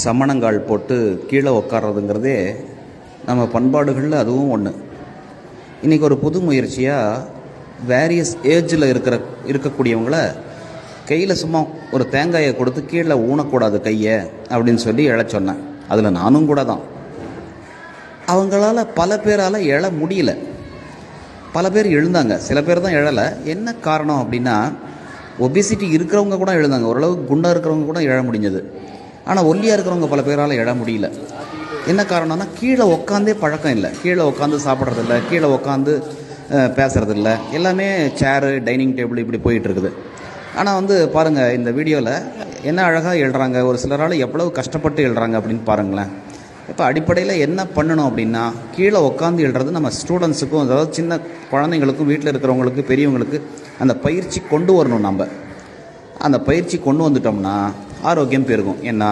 சமணங்கால் போட்டு கீழே உட்கார்றதுங்கிறதே நம்ம பண்பாடுகளில் அதுவும் ஒன்று. இன்றைக்கி ஒரு புது முயற்சியாக வேரியஸ் ஏஜில் இருக்கக்கூடியவங்கள கையில் சும்மா ஒரு தேங்காயை கொடுத்து கீழே ஊனக்கூடாது கையை அப்படின்னு சொல்லி எழச் சொன்னேன். அதில் நானும் கூட தான். அவங்களால பல பேரால் எழ முடியல. பல பேர் எழுந்தாங்க, சில பேர் தான் எழலை. என்ன காரணம் அப்படின்னா, ஒபிசிட்டி இருக்கிறவங்க கூட எழுந்தாங்க, ஓரளவு குண்டாக இருக்கிறவங்க கூட எழ முடிஞ்சது. ஆனால் ஒல்லியாக இருக்கிறவங்க பல பேரால் எழ முடியல. என்ன காரணம்னா, கீழே உட்காந்தே பழக்கம் இல்லை, கீழே உட்காந்து சாப்பிட்றதில்ல, கீழே உட்காந்து பேசுகிறதில்ல, எல்லாமே சேரு டைனிங் டேபிள் இப்படி போயிட்டுருக்குது. ஆனால் பாருங்கள், இந்த வீடியோவில் என்ன அழகாக எழுறாங்க, ஒரு சிலரால் எவ்வளவு கஷ்டப்பட்டு எழுறாங்க அப்படின்னு பாருங்களேன். இப்போ அடிப்படையில் என்ன பண்ணணும் அப்படின்னா, கீழே உட்காந்து எழுறது நம்ம ஸ்டூடெண்ட்ஸுக்கும், அதாவது சின்ன குழந்தைங்களுக்கும், வீட்டில் இருக்கிறவங்களுக்கு, பெரியவங்களுக்கு அந்த பயிற்சி கொண்டு வரணும். நம்ம அந்த பயிற்சி கொண்டு வந்துட்டோம்னா ஆரோக்கியம் பெருகும். ஏன்னா